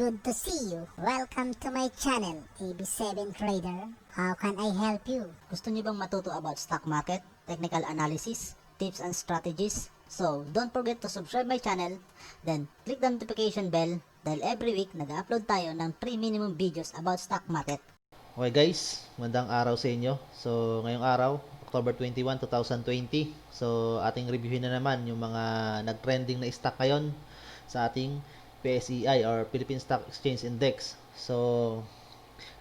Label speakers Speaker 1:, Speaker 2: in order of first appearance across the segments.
Speaker 1: good to see you. Welcome to my channel, AB7 Trader. How can I help you?
Speaker 2: Gusto niyo bang matuto about stock market, technical analysis, tips and strategies? So, don't forget to subscribe my channel, then click the notification bell dahil every week nag-upload tayo ng 3 minimum videos about stock market.
Speaker 3: Okay guys, magandang araw sa inyo. So, ngayong araw, October 21, 2020. So, ating reviewin na naman yung mga nag-trending na stock ngayon sa ating PSEI or Philippine Stock Exchange Index. So,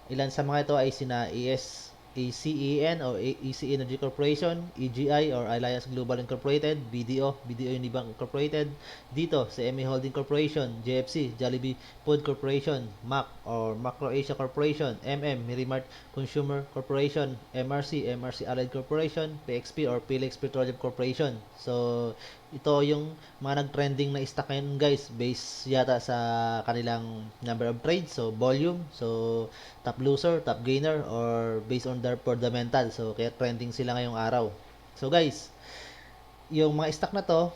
Speaker 3: ilan sa mga ito ay sina ACEN o EC Energy Corporation, EGI or Alliance Global Incorporated, BDO Unibank Incorporated, dito sa MA Holding Corporation, JFC, Jollibee Food Corporation, MAC or Macro Asia Corporation, Mirimart Consumer Corporation, MRC Allied Corporation, PXP or Philex Petroleum Corporation. So, ito yung mga nag-trending na stock ngayon guys, based yata sa kanilang number of trades, so volume, so top loser, top gainer, or based on their fundamental. So, kaya trending sila ngayong araw. So guys, yung mga stock na to,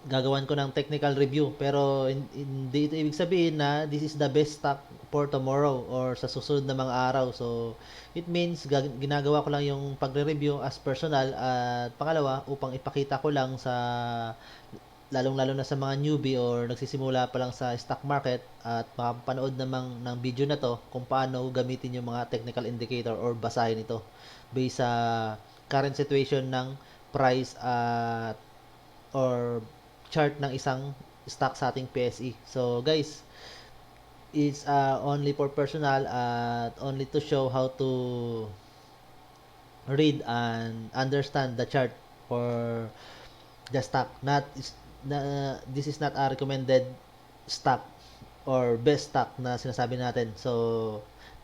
Speaker 3: gagawan ko ng technical review, pero hindi ito ibig sabihin na this is the best stock for tomorrow or sa susunod na mga araw. So it means ginagawa ko lang yung pagre-review as personal, at pangalawa upang ipakita ko lang sa lalong-lalo na sa mga newbie or nagsisimula pa lang sa stock market at makapanood namang ng video na to kung paano gamitin yung mga technical indicator or basahin ito based sa current situation ng price at or chart ng isang stock sa ating PSE. So guys, it's only for personal at only to show how to read and understand the chart for the stock. This is not a recommended stock or best stock na sinasabi natin. So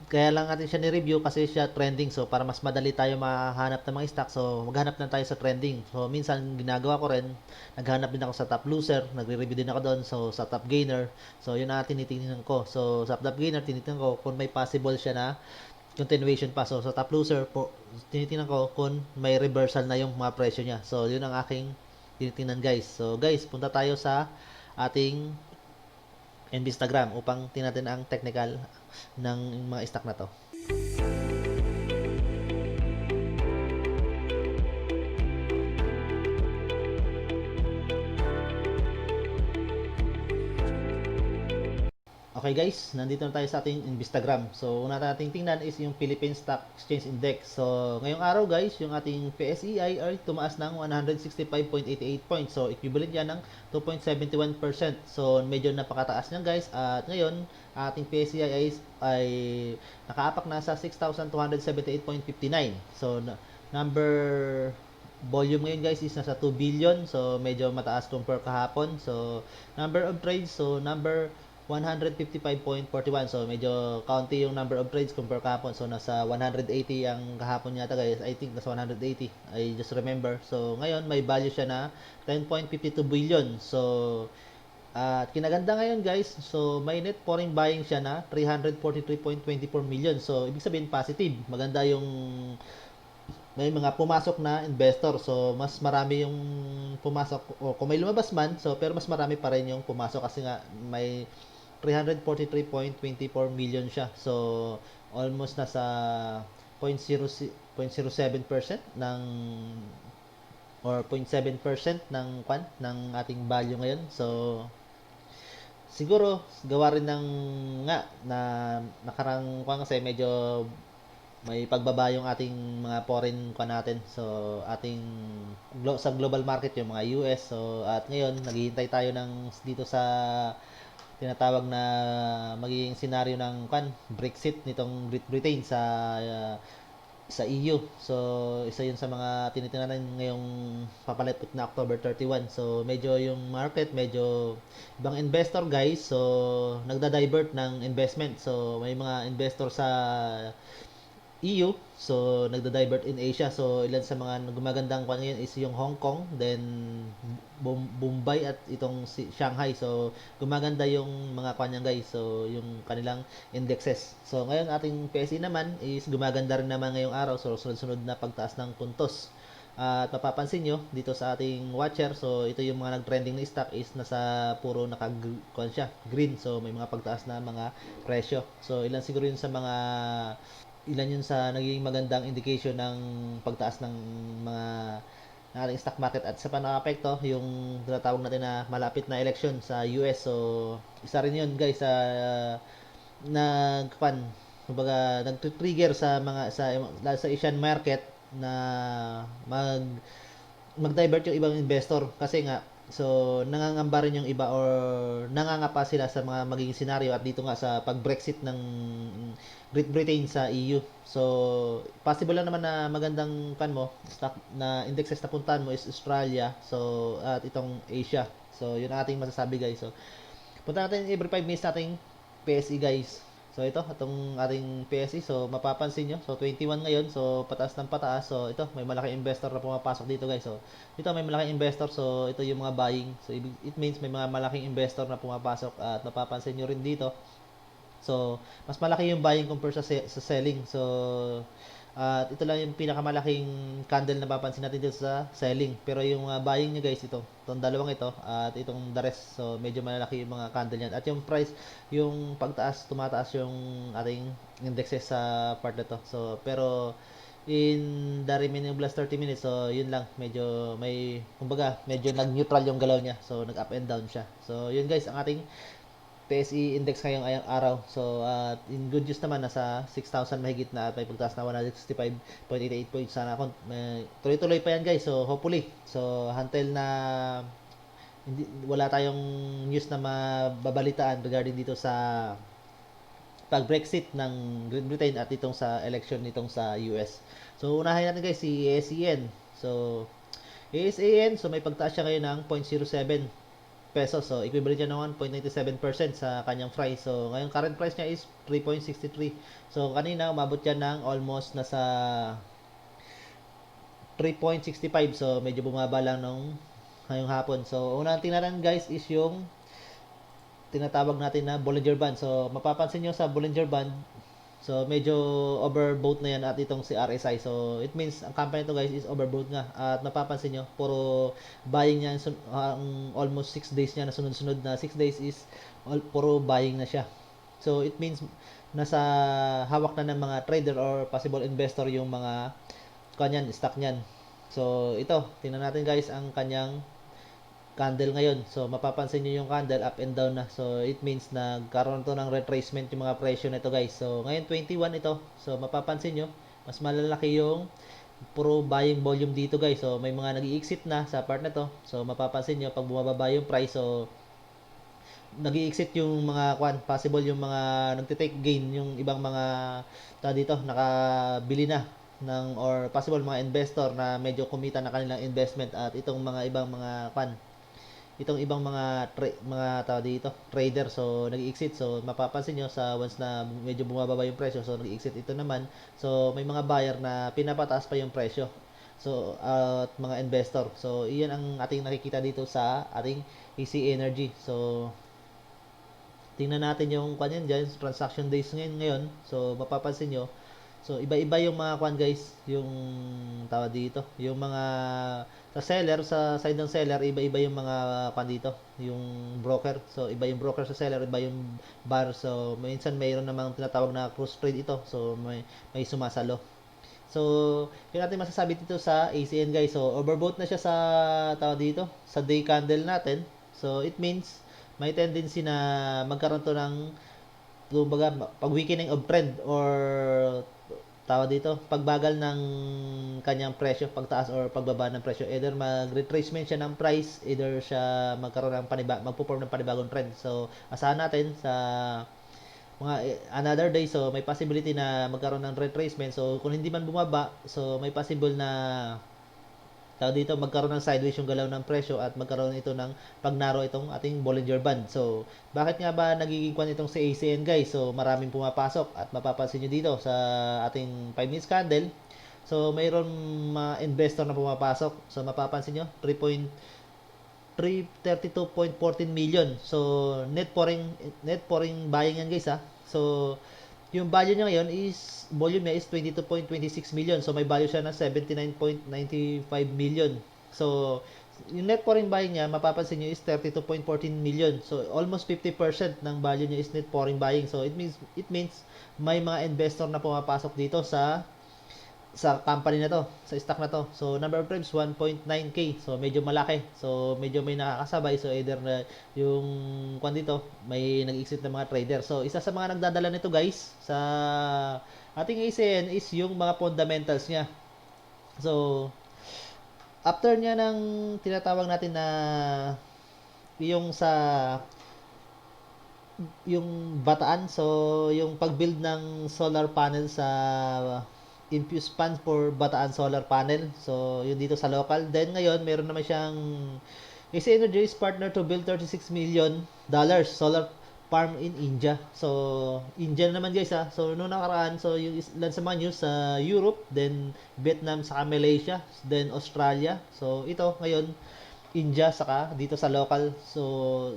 Speaker 3: kaya lang natin siya ni-review kasi siya trending. So, para mas madali tayo mahanap ng mga stock, so maghanap lang tayo sa trending. So, minsan ginagawa ko rin, naghanap din ako sa top loser, nagre-review din ako doon. So, sa top gainer. So, yun ang tinitingnan ko. So, sa top gainer, tinitingnan ko kung may possible siya na continuation pa. So, sa top loser, tinitingnan ko kung may reversal na yung mga presyo niya. So, yun ang aking tinitingnan guys. So, guys, punta tayo sa ating Instagram upang tingnan natin ang technical ng mga stock na to. Okay guys, nandito na tayo sa ating Instagram. So, una nating tingnan is yung Philippine Stock Exchange Index. So, ngayong araw guys, yung ating PSEI ay tumaas ng 165.88 points. So, equivalent yan ng 2.71%. So, medyo napakataas niyan guys. At ngayon, ating PSEI ay nakaapak na sa 6,278.59. So, number volume ngayon guys is nasa 2 billion. So, medyo mataas compare kahapon. So, number of trades, so number 155.41. So, medyo county yung number of trades compare kahapon. So, nasa 180 ang kahapon yata guys. I think nasa 180. I just remember. So, ngayon may value siya na 10.52 billion. So, at kinaganda ngayon guys, so may net foreign buying siya na 343.24 million. So, ibig sabihin positive. Maganda yung may mga pumasok na investor. So, mas marami yung pumasok. O kung may lumabas man, so pero mas marami pa rin yung pumasok kasi nga may 343.24 million siya. So, almost nasa 0.07% ng or 0.7% ng ating value ngayon. So, siguro gawa rin ng nga na nakarang kasi medyo may pagbaba yung ating mga foreign natin. So, ating sa global market yung mga US. So, at ngayon naghihintay tayo ng dito sa tinatawag na magiging senaryo ng Brexit nitong Great Britain sa EU. So, isa yun sa mga tinitingnan natin ngayong papalapit na October 31. So, medyo yung market, medyo ibang investor guys. So, nagda-divert ng investment. So, may mga investor sa EU, so nagda-divert in Asia. So ilan sa mga gumagandang kwan ngayon is yung Hong Kong, then Mumbai at itong Shanghai. So gumaganda yung mga kwan niyan guys. So yung kanilang indexes. So ngayon ating PSE naman is gumaganda rin naman ngayong araw. So sunod-sunod na pagtaas ng puntos. At mapapansin nyo dito sa ating watcher, so ito yung mga nag-trending na stock is nasa puro siya, green. So may mga pagtaas na mga presyo. So ilan yun sa naging magandang indication ng pagtaas ng mga ng ating stock market. At sa panakapekto yung tinatawag natin na malapit na election sa US. So isa rin yun guys sa kumbaga nag-trigger sa sa Asian market na mag-divert yung ibang investor kasi nga so nangangamba rin yung iba or nangangapa sila sa mga magiging senaryo at dito nga sa pag-Brexit ng Great Britain sa EU. So possible lang naman na magandang stock na indexes na puntahan mo is Australia, so at itong Asia. So yun ang ating masasabi guys. So punta natin every 5 minutes nating PSE guys. So ito, itong ating PSE, so mapapansin nyo, so 21 ngayon, so pataas ng pataas. So ito, may malaking investor na pumapasok dito guys. So dito may malaking investor, so ito yung mga buying. So it means may mga malaking investor na pumapasok at mapapansin nyo rin dito. So mas malaki yung buying compare sa selling. So at ito lang yung pinakamalaking candle na papansin natin dito sa selling. Pero yung buying nyo guys, itong dalawang ito at itong the rest. So medyo malaki yung mga candle yan. At yung price, yung pagtaas, tumataas yung ating indexes sa part na to. So pero in the remaining last 30 minutes, so yun lang, medyo medyo nag-neutral yung galaw niya. So nag-up and down siya. So yun guys, ang ating PSE index ngayong araw. So, in good news naman, nasa 6,000 mahigit na at may pagtaas na 165.88 points. Sana tuloy-tuloy pa yan guys. So, hopefully. So, until na wala tayong news na mababalitaan regarding dito sa pag-Brexit ng Great Britain at itong sa election nitong sa US. So, unahin natin guys si ASEAN. So, ASEAN, so may pagtaas siya ngayon ng 0.07 pesos. So, equivalent niya ng 1.97% sa kanyang price. So, ngayon current price niya is 3.63. So, kanina umabot yan ng almost nasa 3.65. So, medyo bumaba lang nung ngayong hapon. So, unang tingnan guys is yung tinatawag natin na Bollinger Band. So, mapapansin nyo sa Bollinger Band, so medyo overbought na yan at itong si RSI. So it means ang company to guys is overbought nga. At napapansin nyo, puro buying niya almost 6 days niya na sunod-sunod na 6 days is puro buying na siya. So it means nasa hawak na ng mga trader or possible investor yung mga stock niyan. So ito, tingnan natin guys ang kanyang candle ngayon. So mapapansin niyo yung candle up and down na. So it means nagkaroon to ng retracement yung mga presyo nito guys. So ngayon 21 ito. So mapapansin niyo mas malalaki yung puro buying volume dito guys. So may mga nag-i-exit na sa part na to. So mapapansin niyo pag bumababa yung price, so nag-i-exit yung mga possible yung mga nagte-take gain yung ibang mga dito nakabili na ng or possible mga investor na medyo kumita na kanilang investment at itong mga ibang mga itong ibang mga tao dito, trader, so nag-exit. So mapapansin nyo sa once na medyo bumababa yung presyo, so nag-exit ito naman. So may mga buyer na pinapataas pa yung presyo. So at mga investor. So iyan ang ating nakikita dito sa ating AC Energy. So tingnan natin yung dyan, transaction days ngayon. So mapapansin nyo, so iba-iba yung mga guys, yung tawag dito, yung mga sa seller, sa side ng seller, iba-iba yung mga dito, yung broker. So iba yung broker sa seller, iba yung buyer. So minsan mayroon namang tinatawag na cross trade ito. So may sumasalo. So yun natin masasabi dito sa ACN guys. So overbought na siya sa tawag dito, sa day candle natin. So it means may tendency na magkaroon to ng pag weakening of trend or tawag dito, pagbagal ng kanyang presyo, pagtaas or pagbaba ng presyo. Either mag-retracement siya ng price, either siya magkaroon ng magpo-form ng panibagong trend. So, asahan natin sa mga another day, so may possibility na magkaroon ng retracement. So, kung hindi man bumaba, so may possible na dito magkaroon ng sideways yung galaw ng presyo at magkaroon ito ng pagnaro itong ating Bollinger Band. So, bakit nga ba nagiging itong si ACN guys? So, maraming pumapasok at mapapansin nyo dito sa ating 5 minutes candle. So, mayroon mga investor na pumapasok. So, mapapansin nyo, 332.14 million. So, net pouring buying yan guys ha. So, yung value niya ngayon is, volume niya is 22.26 million. So, may value siya na 79.95 million. So, yung net foreign buying niya, mapapansin nyo is 32.14 million. So, almost 50% ng value niya is net foreign buying. So, it means may mga investor na pumapasok dito sa company na to, sa stock na to. So, number of trades, 1.9k. So, medyo malaki. So, medyo may nakakasabay. So, either na yung kwan dito, may nag-exit na mga trader. So, isa sa mga nagdadala nito guys, sa ating ACN is yung mga fundamentals niya. So, after niya ng tinatawag natin na yung sa yung bataan, so yung pag-build ng solar panel sa infused funds for Bataan Solar Panel. So, yun dito sa local. Then, ngayon, meron naman siyang AC Energy is partner to build $36 million solar farm in India. So, India naman guys ha. So, noong nakaraan, so yung ilan sa mga news sa Europe, then Vietnam, saka Malaysia, then Australia. So, ito ngayon, India saka dito sa local. So,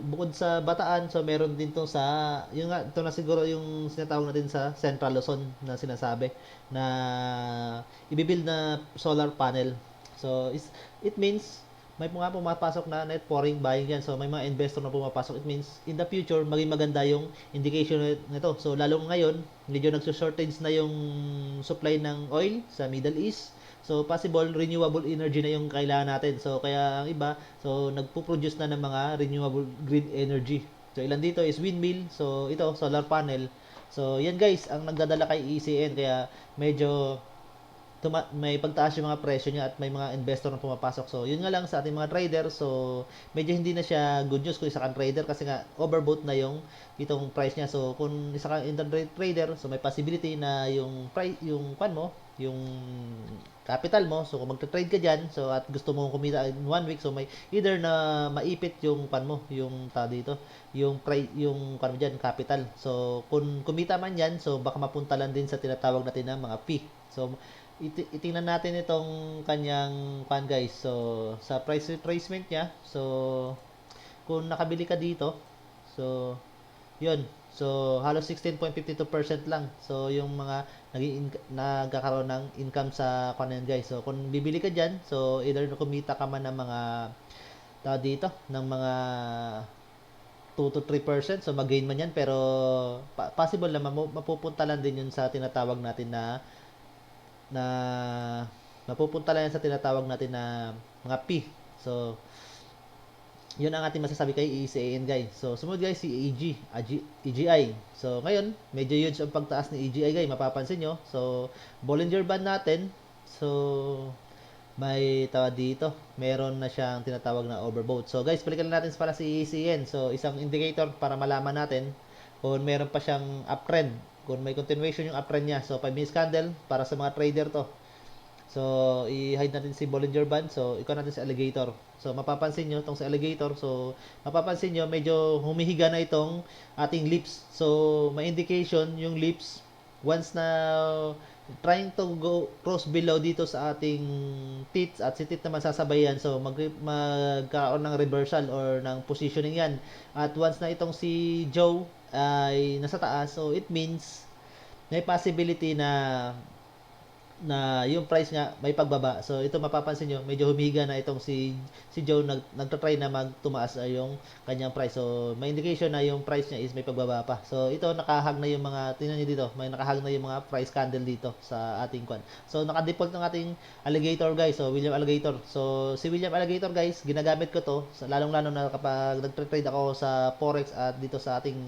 Speaker 3: bukod sa Bataan, so meron din to sa yung nga ito na siguro yung sinatawag natin sa Central Luzon na sinasabi na ibibuild na solar panel. So, it means may mga pumapasok na net foreign buying yan. So, may mga investor na pumapasok. It means, in the future, maging maganda yung indication nito. So, lalo ngayon, medyo nagsushortage na yung supply ng oil sa Middle East. So, possible, renewable energy na yung kailangan natin. So, kaya ang iba, so, nagpo-produce na ng mga renewable green energy. So, ilan dito is windmill. So, ito, solar panel. So, yan guys, ang nagdadala kay ECN. Kaya, medyo may pagtaas yung mga presyo niya at may mga investor na pumapasok. So, yun nga lang sa ating mga trader. So, medyo hindi na siya good news kung isa kang trader kasi nga overbought na yung itong price niya. So, kung isa kang intraday trader, so may possibility na yung price, yung pan mo, yung capital mo. So, kung magta-trade ka diyan, so at gusto mo kumita in 1 week, so may either na maipit yung pan mo, yung dito, yung price, yung pan mo diyan, capital. So, kung kumita man yan, so baka mapunta lang din sa tinatawag natin na mga fee. So, itingnan natin itong kanyang pan guys. So, sa price retracement niya, so kung nakabili ka dito, so yun. So, halos 16.52% lang. So, yung mga nagkakaroon ng income sa kanan guys. So, kung bibili ka diyan, so either kumita ka man ng mga dito ng mga 2 to 3%, so mag-gain man yan, pero possible na mapupunta lang din yun sa tinatawag natin na mapupunta lang yan sa tinatawag natin na mga P. So, yun ang ating masasabi kay ECN guys. So, sumunod guys si EGI. So, ngayon, medyo huge ang pagtaas ni EGI guys. Mapapansin nyo. So, Bollinger Band natin. So, may tawag dito. Meron na siyang tinatawag na overbought. So, guys, balikan natin para si ECN. So, isang indicator para malaman natin kung meron pa siyang uptrend. Kung may continuation yung uptrend niya. So, 5 minutes candle para sa mga trader to. So, i-hide natin si Bollinger Band. So, ikaw natin si Alligator. So, mapapansin nyo itong si Alligator. So, mapapansin nyo, medyo humihiga na itong ating lips. So, may indication yung lips once na trying to go cross below dito sa ating teeth at si teeth naman sasabayan. So, magkaroon ng reversal or ng positioning yan. At once na itong si Joe ay nasa taas, so it means may possibility na yung price niya may pagbaba. So ito mapapansin niyo, medyo humiga na itong si Joe nagta-try na magtumaas yung kanyang price. So may indication na yung price niya is may pagbaba pa. So ito nakahag na yung mga tingnan niyo dito, may nakahag na yung mga price candle dito sa ating kwan. So naka-default ng ating Alligator guys. So William Alligator. So si William Alligator guys, ginagamit ko to lalong-lalo na kapag nagtra-trade ako sa forex at dito sa ating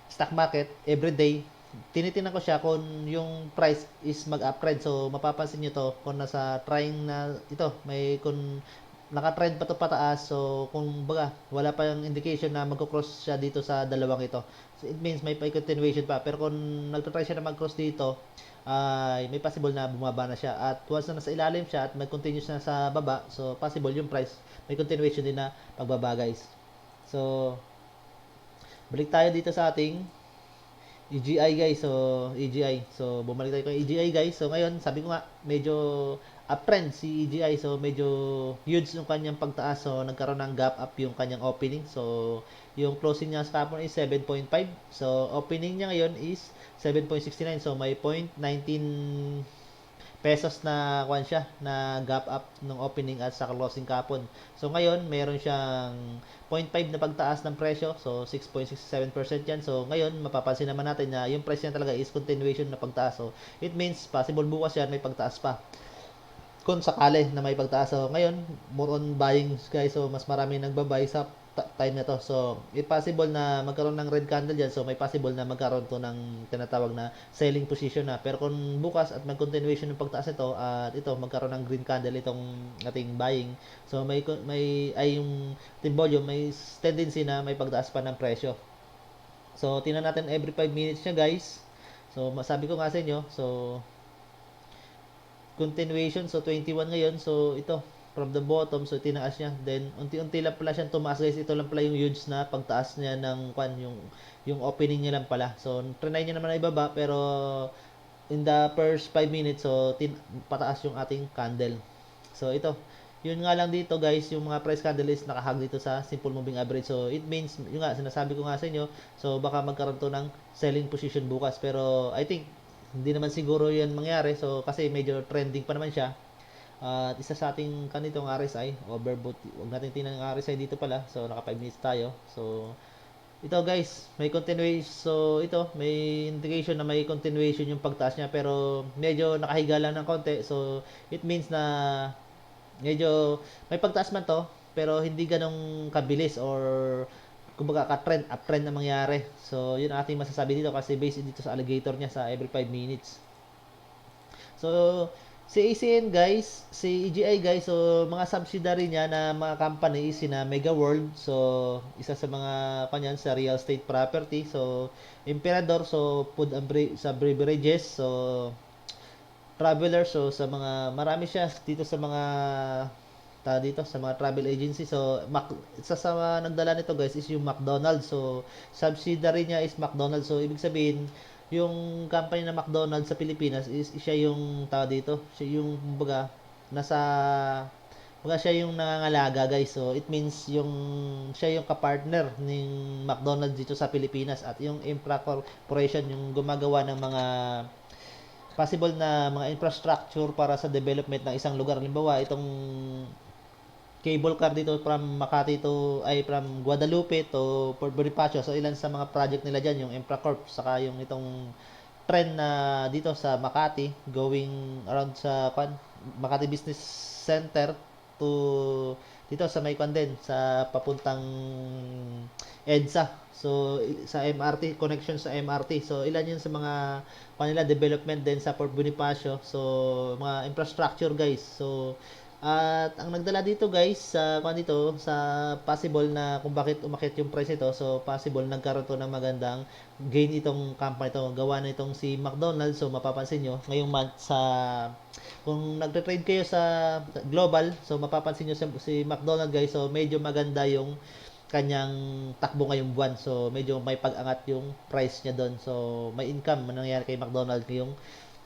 Speaker 3: stock market every day. Tinitingnan ko siya kung yung price is mag-uptrend. So, mapapansin nyo to kung nasa trying na ito, may kung naka-trend pa to pataas. So, kung baga, wala pa yung indication na magko-cross siya dito sa dalawang ito. So, it means may continuation pa. Pero kung nagtatry siya na mag-cross dito, ay may possible na bumaba na siya. At once na nasa ilalim siya at may continuous na sa baba, so possible yung price may continuation din na pagbaba guys. So, balik tayo dito sa ating EGI guys. So, EGI. So, bumalik tayo kay EGI guys. So, ngayon, sabi ko nga, medyo uptrend si EGI. So, medyo huge yung kanyang pagtaas. So, nagkaroon ng gap up yung kanyang opening. So, yung closing niya sa kapon is 7.5. So, opening niya ngayon is 7.69. So, may 0.19 pesos na kwan siya, na gap up ng opening at sa closing kapon. So, ngayon, meron siyang 0.5 na pagtaas ng presyo. So, 6.67% yan. So, ngayon, mapapansin naman natin na yung price niya talaga is continuation na pagtaas. So, it means, possible bukas yan, may pagtaas pa kung sakali na may pagtaas. So, ngayon, more on buying guys. So, mas marami nagbabay sa time na to. So, it possible na magkaroon ng red candle dyan. So, may possible na magkaroon to ng tinatawag na selling position na. Pero kung bukas at mag-continuation ng pagtaas ito, at ito, magkaroon ng green candle itong ating buying. So, yung team volume, may tendency na may pagtaas pa ng presyo. So, tingnan natin every 5 minutes niya guys. So, masabi ko nga sa inyo. So, continuation, so 21 ngayon, so ito from the bottom, so tinaas niya, then unti-unti lang pala siyang tumaas guys. Ito lang pala yung huge na pagtaas niya ng yung opening niya lang pala. So trinay niya naman na ibaba, pero in the first 5 minutes, so pataas yung ating candle. So ito, yun nga lang dito guys, yung mga price candle is nakahag dito sa simple moving average. So it means, yung nga sinasabi ko nga sa inyo, so baka magkaroon to ng selling position bukas, pero I think hindi naman siguro yan mangyari. So, kasi medyo trending pa naman siya. At isa sa ating kanitong RSI, overbought. Huwag natin tingnan ang RSI dito pala. So, naka 5 minutes tayo. So, ito guys, may continuation. So, ito, may indication na may continuation yung pagtaas niya. Pero, medyo nakahiga lang ng konti. So, it means na medyo may pagtaas man to. Pero, hindi ganong kabilis or kumbaga ka-trend, uptrend na mangyari. So, yun ang ating masasabi dito kasi based dito sa alligator niya sa every 5 minutes. So, si ACN guys, si EGI guys, so mga subsidiary niya na mga company is sina Mega World. So, isa sa mga kanyan sa real estate property. So, Emperador, so food and sa beverages. So, Traveler, so sa mga marami siya dito sa mga dito sa mga travel agency. So, isa sa mga nagdala nito guys is yung McDonald's. So, subsidiary niya is McDonald's. So, ibig sabihin, yung company na McDonald's sa Pilipinas is siya yung dito. Siya yung, siya yung nangangalaga guys. So, it means siya yung kapartner ng McDonald's dito sa Pilipinas. At yung Infra Corporation, yung gumagawa ng mga possible na mga infrastructure para sa development ng isang lugar. Halimbawa, itong cable car dito from Makati from Guadalupe to Port Bonifacio. So, ilan sa mga project nila dyan, yung Infracorp, saka yung itong trend na dito sa Makati, going around sa Makati Business Center to dito sa may din, sa papuntang EDSA. So, sa MRT, connection sa MRT. So, ilan yun sa mga kanila development din sa Port Bonifacio. So, mga infrastructure guys. So, at ang nagdala dito guys sa sa possible na kung bakit umakyat yung price nito. So possible nagkaroon to ng magandang gain itong company ito. Gawa na itong si McDonald's. So mapapansin nyo ngayong month kung nagte-trade kayo sa global, so mapapansin nyo si McDonald's guys. So medyo maganda yung kanyang takbo ngayong buwan. So medyo may pag-angat yung price niya doon. So may income nangyayari kay McDonald's ngayong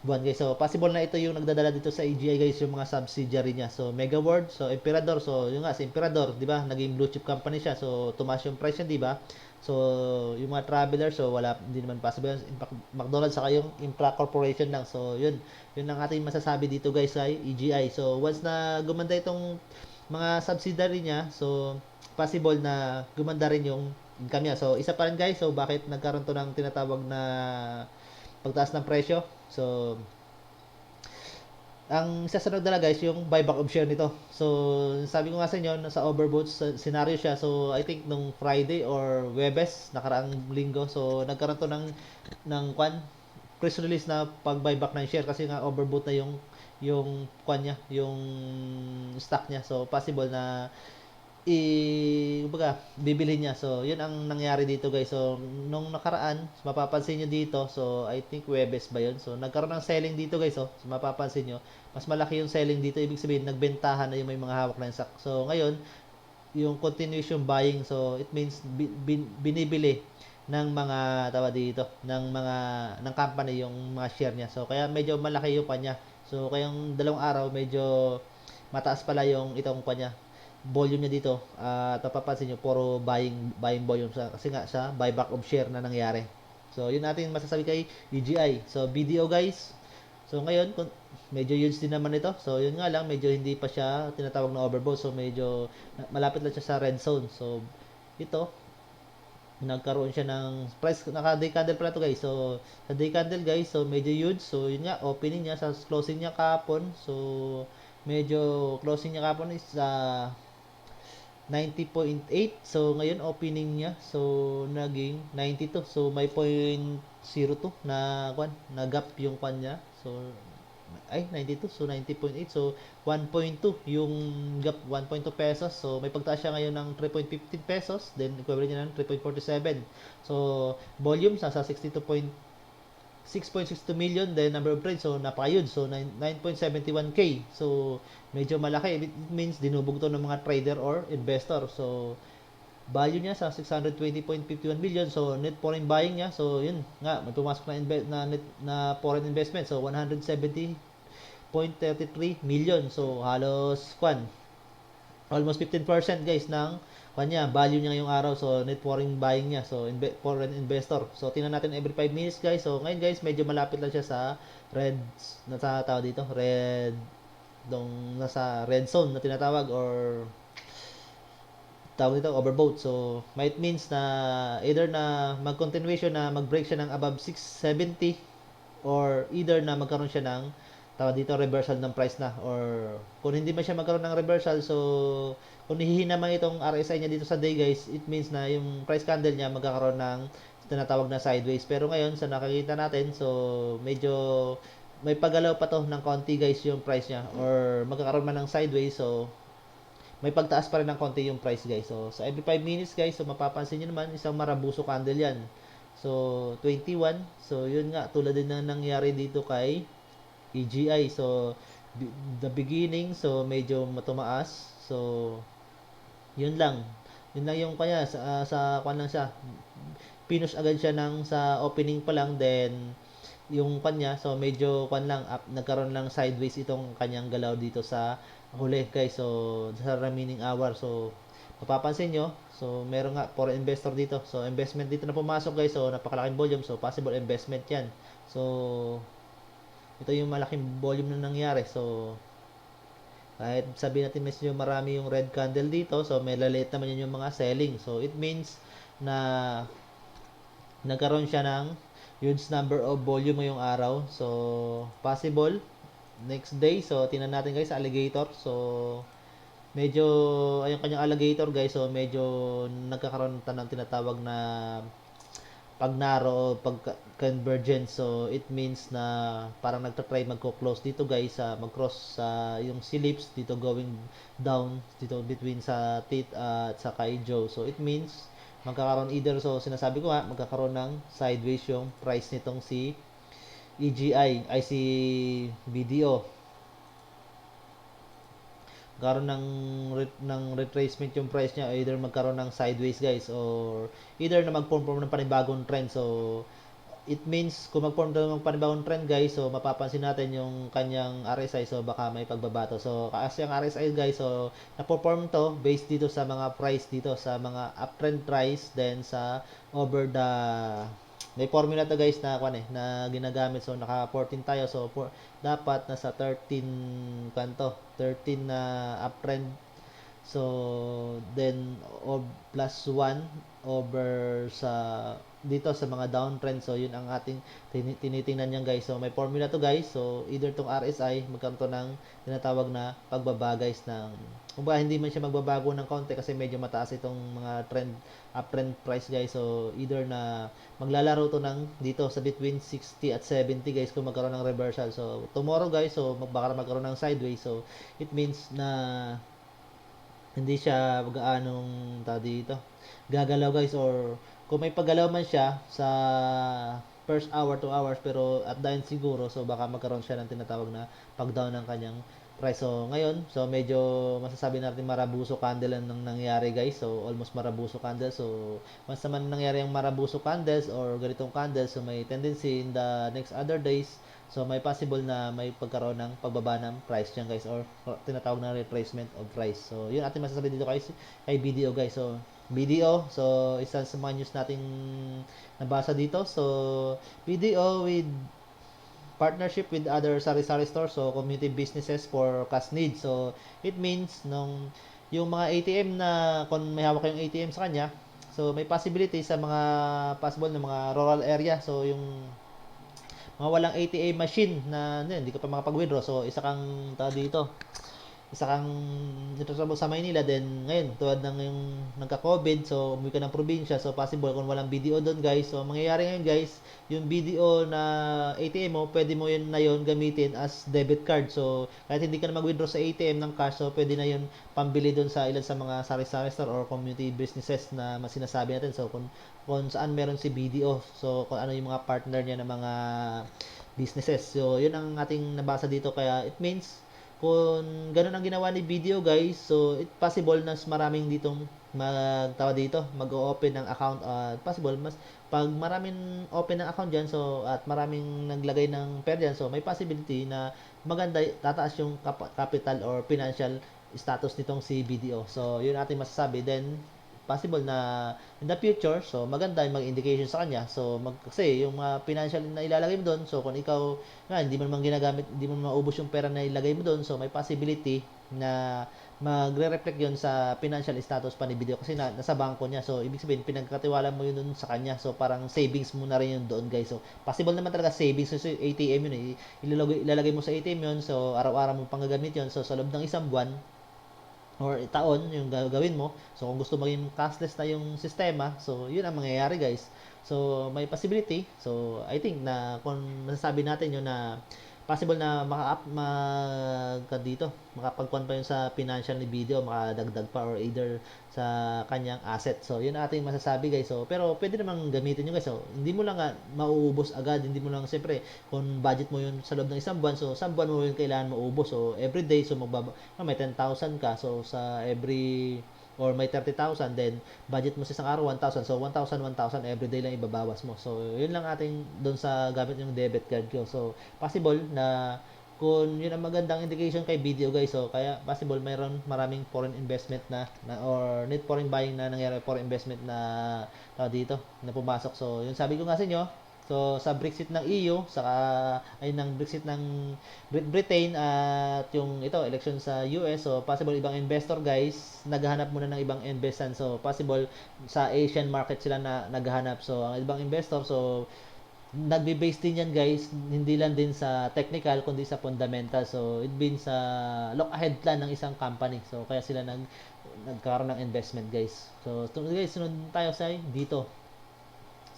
Speaker 3: buwan guys. So possible na ito yung nagdadala dito sa AGI guys, yung mga subsidiary niya. So Mega World, so Emperador, so yung nga si Emperador, 'di ba? Naging blue chip company siya. So tumaas yung price niya, 'di ba? So yung mga traveler, so hindi naman possible. McDonald's saka yung Infra Corporation lang. So yun ang ating masasabi dito guys sa AGI. So once na gumanda itong mga subsidiary niya, so possible na gumanda rin yung income niya. So isa pa rin guys, so bakit nagkaroon to ng tinatawag na pagtaas ng presyo. So, ang isa sa nagdala guys, yung buyback of share nito. So, sabi ko nga sa inyo, nasa overbought scenario siya. So, I think nung Friday or Webes, nakaraang linggo, so nagkaroon to ng press release na pag-buyback ng share kasi nga overbought na yung yung stock niya. So, possible na bibili niya. So, yun ang nangyari dito guys. So, nung nakaraan, mapapansin nyo dito, so, I think Webes ba yun? So, nagkaroon ng selling dito guys. So, mapapansin nyo, mas malaki yung selling dito. Ibig sabihin, nagbentahan na yung may mga hawak na stock. So, ngayon, yung continuation buying, so, it means, binibili ng mga ng company yung mga share niya. So, kaya medyo malaki yung kanya. So kayang dalawang araw medyo mataas pala yung itong kanya volume niya dito. At mapapansin nyo puro buying volume sa kasi nga sa buyback of share na nangyari. So yun natin masasabi kay EGI. So BDO guys. So ngayon medyo huge din naman ito. So yun nga lang medyo hindi pa siya tinatawag na overbought. So medyo malapit lang siya sa red zone. So ito nagkaroon siya ng price, naka day candle pala to guys. So sa day candle guys, so medyo huge. So yun nga, opening niya sa closing niya kahapon. So medyo closing niya kahapon is 90.8. So ngayon opening niya, so naging 92. So may 0.02 na gap yung kwan niya. So 92, so 90.8, so 1.2 yung gap, 1.2 pesos. So may pagtaas siya ngayon ng 3.15 pesos, then equivalent niya ng 3.47. So volume sa 6.62 million, then number of trades, so napaka-huge, so 9.71k. So medyo malaki. It means dinubog to ng mga trader or investor. So value niya sa 620.51 billion. So net foreign buying niya, so yun nga, may pumasok na foreign investment, so 170.33 million. So halos almost 15% guys ng kanya value niya ngayong araw. So net foreign buying niya, so foreign investor. So tingnan natin every 5 minutes guys. So ngayon guys, medyo malapit lang siya sa red, nasa tawag dito, red nasa red zone na tinatawag, or tawag dito overbought. So might means na either na mag-continuation na mag-break siya ng above 670, or either na magkaroon siya ng tawag dito reversal ng price na, or kung hindi man siya magkaroon ng reversal, so kung hihina man itong RSI niya dito sa day guys, it means na yung price candle niya magkakaroon ng tinatawag na sideways. Pero ngayon sa nakikita natin, so medyo may paggalaw pa to ng konti guys yung price niya, or magkakaroon man ng sideways. So may pagtaas pa rin ng konti yung price guys. So sa every 5 minutes guys, so mapapansin nyo naman isang marabuso candle yan. So 21, so yun nga, tulad din na nangyari dito kay EGI. So the beginning, so medyo matumaas. So yun lang yung kanya sa kwan lang siya, pinush agad siya ng sa opening pa lang, then yung kanya, so medyo kwan lang up, nagkaroon lang sideways itong kanyang galaw dito sa huli guys. So sa remaining hour, so mapapansin nyo, so meron nga foreign investor dito, so investment dito na pumasok guys. So napakalaking volume, so possible investment yan. So ito yung malaking volume na nangyari. So kahit sabihin natin medyo marami yung red candle dito, so may lalate naman yun yung mga selling. So it means na nagkaroon siya ng huge number of volume ngayong araw. So possible next day. So tingnan natin guys sa alligator. So medyo ayong kanyang alligator guys, so medyo nagkakaroon ng tinatawag na pag narrow, pag convergence. So it means na parang nagta-try magko-close dito guys, mag-cross sa yung silips dito, going down dito between sa tit at sa kay Joe. So it means magkakaroon either, so sinasabi ko nga, magkakaroon ng sideways yung price nitong si EGI ay si BDO. Magkaroon ng retracement yung price niya, either magkaroon ng sideways guys, or either na mag-form ng panibagong trend. So it means kung mag-form ng panibagong trend guys, so mapapansin natin yung kanyang RSI, so baka may pagbabato. So kasi ang RSI guys, so na-perform to based dito sa mga price dito sa mga uptrend price, then sa over the may formula to guys na na ginagamit. So naka 14 tayo, so dapat nasa 13 kanto, 13 na uptrend. So then plus 1 over sa dito sa mga downtrend. So yun ang ating tinitingnan niyan guys. So may formula to guys. So either tong RSI magkaroon to ng tinatawag na pagbaba guys, ng kung ba hindi man siya magbabago ng konti kasi medyo mataas itong mga uptrend price guys. So either na maglalaro to ng dito sa between 60 at 70 guys kung magkaroon ng reversal. So tomorrow guys, so baka magkaroon ng sideways. So it means na hindi siya gaanong dito gagalaw guys, or kung may paggalaw man siya sa first hour, 2 hours, pero at the end siguro, so baka magkaroon siya ng tinatawag na pag-down ng kanyang price. So ngayon, so medyo masasabi natin marabuso candle ang nangyari guys. So almost marabuso candle. So once naman nangyari ang marabuso candles or ganitong candles, so may tendency in the next other days, so may possible na may pagkaroon ng pagbaba ng price dyan guys, or tinatawag na retracement of price. So yun ating masasabi dito kay BDO guys. So BDO, so isa sa mga news nating nabasa dito. So BDO with partnership with other sari-sari stores, so community businesses for cash needs. So it means yung mga ATM na kung may hawak kayong ATM sa kanya, so may possibility sa mga possible na mga rural area, so yung mga walang ATM machine na hindi ka pa makapag-withdraw, so isa kang dito sa Maynila, then ngayon tulad ng yung nagka-COVID, so umuwi ka ng probinsya, so possible kung walang BDO doon guys, so mangyayari ngayon guys, yung BDO na ATM mo, pwede mo yun na yun gamitin as debit card. So kahit hindi ka na mag-withdraw sa ATM ng cash, so pwede na yun pambili doon sa ilan sa mga sari-sari store or community businesses na sinasabi natin. So kung saan meron si BDO, so kung ano yung mga partner niya ng mga businesses, so yun ang ating nabasa dito. Kaya it means kung ganun ang ginawa ni BDO guys, so it possible na maraming ditong mag-open ng account, possible mas pag maraming open ng account diyan, so at maraming naglagay ng pera diyan, so may possibility na maganda tataas yung capital or financial status nitong si BDO. So yun ating masasabi. Then possible na in the future, so maganda yung mag-indication sa kanya. So kasi yung mga financial na ilalagay mo doon, so kung ikaw hindi mo naman ginagamit, hindi mo naman maubos yung pera na ilagay mo doon, so may possibility na magre-reflect yun sa financial status pa ni BDO kasi nasa bangko niya. So ibig sabihin pinagkatiwala mo yun doon sa kanya, so parang savings mo na rin yun doon guys. So possible naman talaga savings, so ATM yun ilalagay mo sa ATM yun, so araw-araw mo pang gagamit yun, so sa loob ng isang buwan or taon yung gagawin mo. So kung gusto maging cashless na yung sistema, so yun ang mangyayari guys. So may possibility. So I think na kung masasabi natin yun na possible na makapagkuhan pa yun sa financial ni BDO, makadagdag pa or either sa kanyang asset. So yun ang ating masasabi guys. So pero pwede namang gamitin yun guys. So hindi mo lang mauubos agad, hindi mo lang siyempre kung budget mo yun sa loob ng isang buwan, so isang buwan mo yun kailangan maubos. So every day, so may 10,000 ka, so sa every or may 30,000, then budget mo sa isang araw 1,000, so 1,000 every day lang ibabawas mo. So yun lang ating doon sa gamit yung debit card ko. So possible na kung yun ang magandang indication kay BDO guys, so kaya possible maraming foreign investment na or net foreign buying na nangyari, foreign investment na dito na pumasok. So yun sabi ko nga sa inyo, so sa Brexit ng EU saka ng Brexit ng Great Britain at yung election sa US, so possible ibang investor guys naghahanap muna ng ibang investan. So possible sa Asian market sila na naghahanap. So ang ibang investor, so nagbe-base din yan guys, hindi lang din sa technical kundi sa fundamental. So it means sa look ahead plan ng isang company. So kaya sila nagkaroon ng investment guys. So guys, sunod tayo sa dito.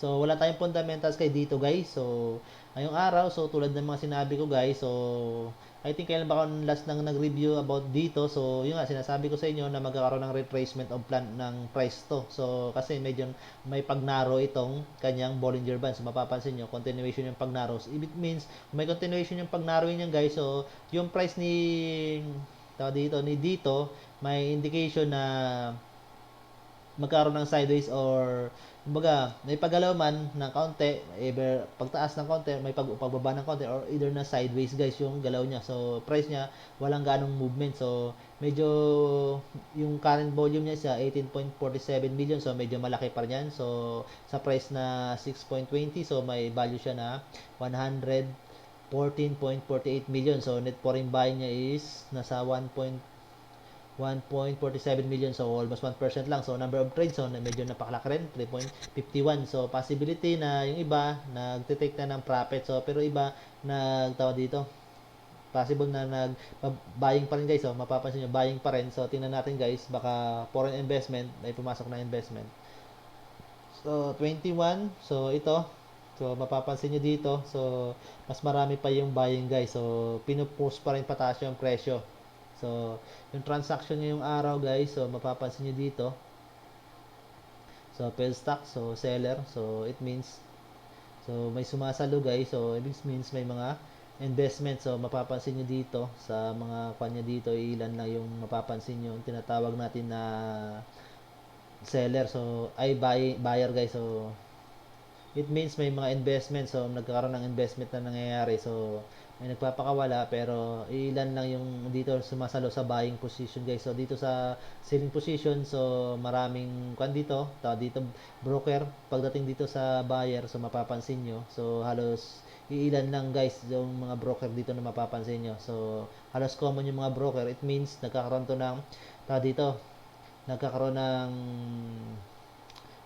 Speaker 3: So wala tayong fundamentals kay dito guys. So ngayong araw, so tulad ng mga sinabi ko guys, so I think kailan ba ako last nang nag-review about dito. So yun nga, sinasabi ko sa inyo na magkakaroon ng retracement of plan ng price to. So kasi medyo may pagnaro itong kanyang Bollinger Band. So mapapansin nyo, continuation yung pagnaro. So, it means may continuation yung pagnaro niyan guys. So yung price ni dito may indication na magkaroon ng sideways or kumbaga may paggalaw man ng kaunti, either pagtaas ng kaunti, may pagbaba ng kaunti, or either na sideways guys yung galaw niya. So price niya walang ganong movement. So medyo yung current volume niya sa 18.47 million, so medyo malaki pa rin yan. So sa price na 6.20, so may value siya na 114.48 million. So net foreign buying niya is nasa 1.47 million, so almost 1% lang. So number of trades, so medyo napakalaki rin, 3.51. So possibility na yung iba nagte-take na ng profit, so pero iba dito possible na buying pa rin guys. So mapapansin nyo, buying pa rin. So tingnan natin guys, baka foreign investment may pumasok na investment. So 21, so ito, so mapapansin nyo dito, so mas marami pa yung buying guys. So pinupost pa rin pataas yung presyo. So, yung transaction ngayong araw guys, so mapapansin nyo dito. So, fail stock, so seller. So, it means, so may sumasalo guys. So, it means may mga investment. So mapapansin nyo dito sa mga kanya dito, ilan lang yung mapapansin nyo tinatawag natin na seller, so ay buyer guys. So it means may mga investment, so nagkakaroon ng investment na nangyayari, so may nagpapakawala, pero ilan lang yung dito sumasalo sa buying position guys. So dito sa selling position, so maraming dito broker. Pagdating dito sa buyer, so mapapansin nyo, so halos iilan lang guys yung mga broker dito na mapapansin nyo. So halos common yung mga broker. It means nagkakaroon to ng dito nagkakaroon ng